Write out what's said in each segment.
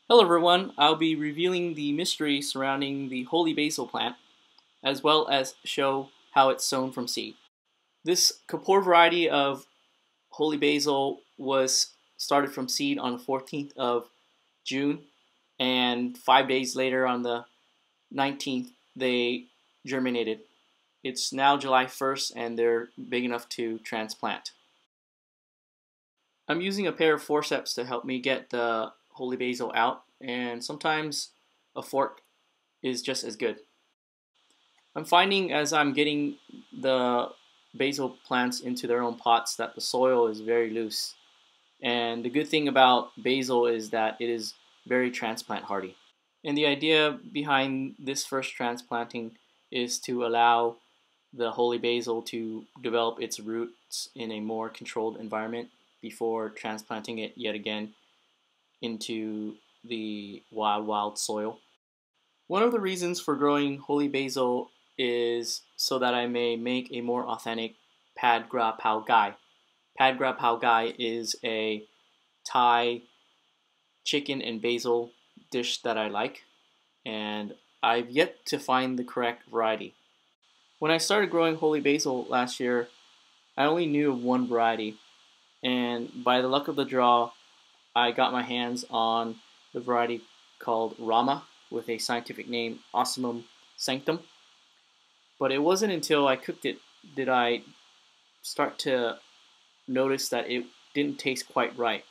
Hello everyone, I'll be revealing the mystery surrounding the holy basil plant, as well as show how it's sown from seed. This Kapoor variety of holy basil was started from seed on the 14th of June, and 5 days later on the 19th they germinated. It's now July 1st and they're big enough to transplant. I'm using a pair of forceps to help me get the holy basil out, and sometimes a fork is just as good. I'm finding as I'm getting the basil plants into their own pots that the soil is very loose, and the good thing about basil is that it is very transplant hardy. And the idea behind this first transplanting is to allow the holy basil to develop its roots in a more controlled environment before transplanting it yet again into the wild soil. One of the reasons for growing holy basil is so that I may make a more authentic pad gra pao gai. Pad gra pao gai is a Thai chicken and basil dish that I like, and I've yet to find the correct variety. When I started growing holy basil last year, I only knew of one variety, and by the luck of the draw, I got my hands on the variety called Rama with a scientific name Ocimum sanctum. But it wasn't until I cooked it did I start to notice that it didn't taste quite right.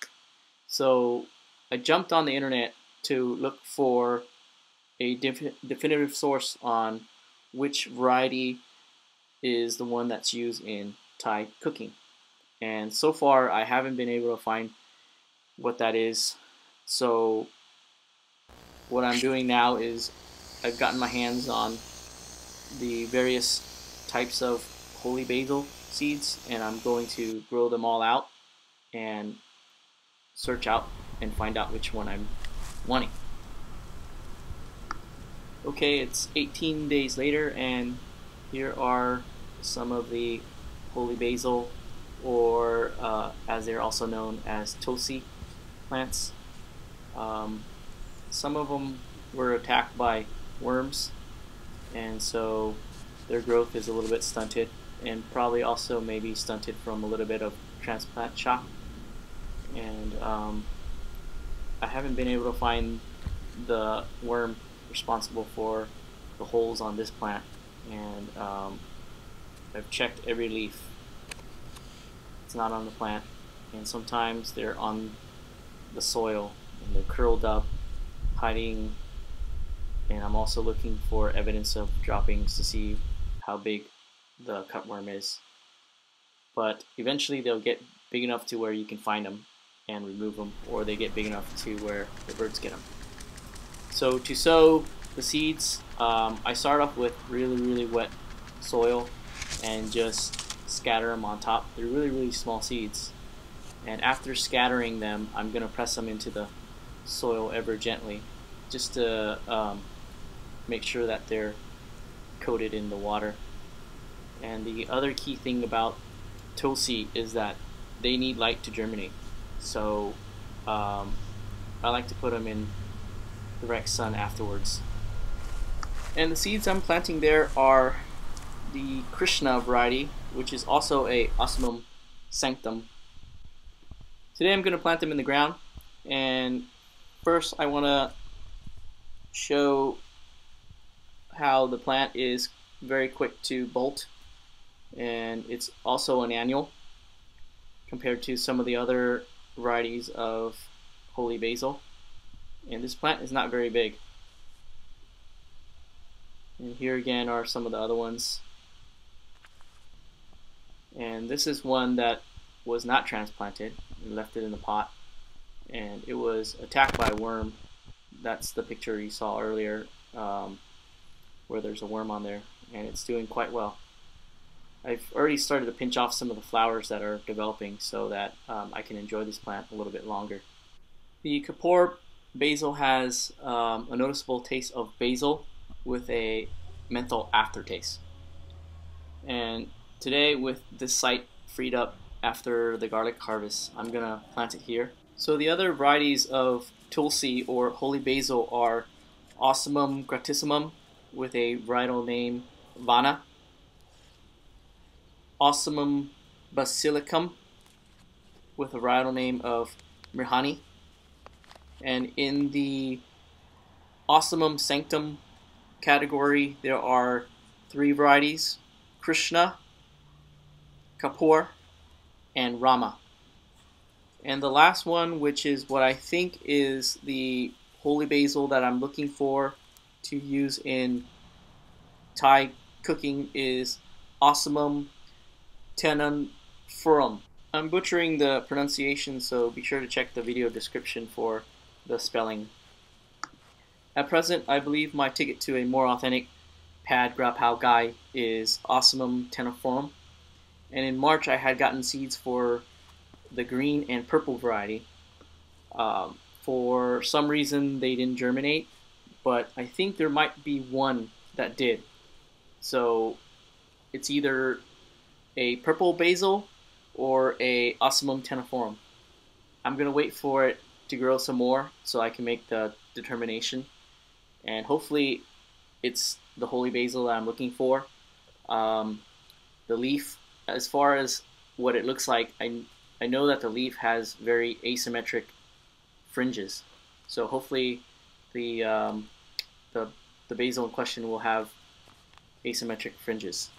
So I jumped on the internet to look for a definitive source on which variety is the one that's used in Thai cooking. And so far I haven't been able to find what that is. So what I'm doing now is I've gotten my hands on the various types of holy basil seeds, and I'm going to grow them all out and search out and find out which one I'm wanting. Okay, it's 18 days later, and here are some of the holy basil, or as they're also known as Tulsi plants. Some of them were attacked by worms, and so their growth is a little bit stunted, and probably also maybe stunted from a little bit of transplant shock. And I haven't been able to find the worm responsible for the holes on this plant, and I've checked every leaf. It's not on the plant, and sometimes they're on the soil and they're curled up, hiding, and I'm also looking for evidence of droppings to see how big the cutworm is. But eventually they'll get big enough to where you can find them and remove them, or they get big enough to where the birds get them. So to sow the seeds, I start off with really wet soil and just scatter them on top. They're really small seeds, and after scattering them, I'm going to press them into the soil ever gently, just to make sure that they're coated in the water. And the other key thing about Tulsi is that they need light to germinate, so I like to put them in direct sun afterwards. And the seeds I'm planting there are the Krishna variety, which is also a Ocimum sanctum. Today I'm going to plant them in the ground, and first I want to show how the plant is very quick to bolt, and it's also an annual compared to some of the other varieties of holy basil. And this plant is not very big. And here again are some of the other ones. And this is one that was not transplanted and left it in the pot, and it was attacked by a worm. That's the picture you saw earlier, where there's a worm on there, and it's doing quite well. I've already started to pinch off some of the flowers that are developing so that I can enjoy this plant a little bit longer. The Kapoor basil has a noticeable taste of basil with a menthol aftertaste. And today, with this site freed up after the garlic harvest, I'm gonna plant it here. So the other varieties of Tulsi or holy basil are Ocimum gratissimum with a varietal name Vana, Ocimum basilicum with a varietal name of Mrihani, and in the Ocimum sanctum category there are 3 varieties: Krishna, Kapoor, and Rama. And the last one, which is what I think is the holy basil that I'm looking for to use in Thai cooking, is Ocimum Tenuiflorum. I'm butchering the pronunciation, so be sure to check the video description for the spelling. At present, I believe my ticket to a more authentic pad grapao guy is Ocimum Tenuiflorum, and in March I had gotten seeds for the green and purple variety. For some reason they didn't germinate, but I think there might be one that did. So it's either a purple basil or a Ocimum Tenuiflorum. I'm gonna wait for it to grow some more so I can make the determination, and hopefully it's the holy basil that I'm looking for. The leaf, as far as what it looks like, I know that the leaf has very asymmetric fringes, so hopefully the the basil in question will have asymmetric fringes.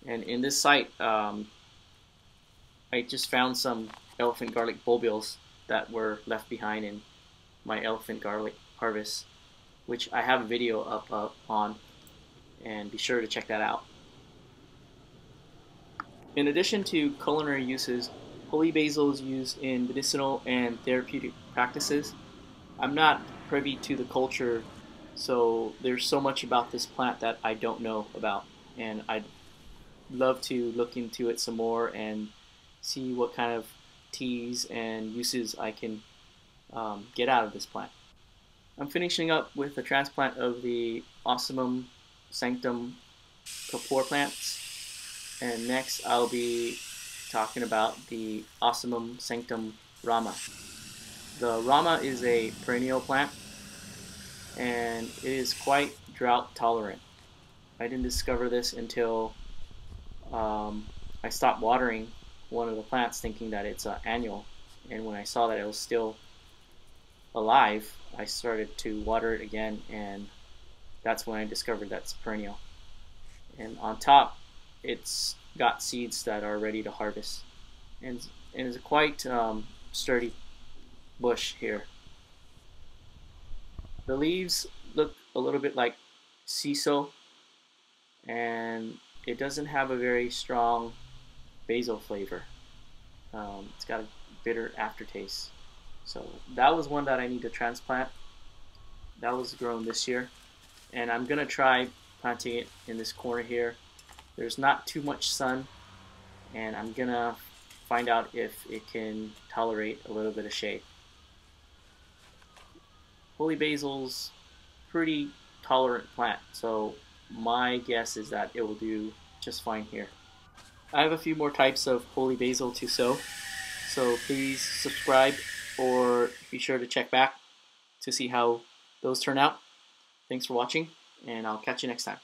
And in this site, I just found some elephant garlic bulbils that were left behind in my elephant garlic harvest, which I have a video up on, and be sure to check that out. In addition to culinary uses, holy basil is used in medicinal and therapeutic practices. I'm not privy to the culture, so there's so much about this plant that I don't know about, and I'd love to look into it some more and see what kind of teas and uses I can get out of this plant. I'm finishing up with the transplant of the Ocimum sanctum Kapoor plants, and next I'll be talking about the Ocimum sanctum Rama. The Rama is a perennial plant, and it is quite drought tolerant. I didn't discover this until I stopped watering one of the plants thinking that it's annual, and when I saw that it was still alive, I started to water it again, and that's when I discovered that's perennial. And on top, it's got seeds that are ready to harvest, and it's a quite sturdy bush here. The leaves look a little bit like shiso, and it doesn't have a very strong basil flavor. It's got a bitter aftertaste. So that was one that I need to transplant. That was grown this year, and I'm gonna try planting it in this corner here. There's not too much sun, and I'm gonna find out if it can tolerate a little bit of shade. Holy basil's pretty tolerant plant, so my guess is that it will do just fine here. I have a few more types of holy basil to sow, so please subscribe or be sure to check back to see how those turn out. Thanks for watching, and I'll catch you next time.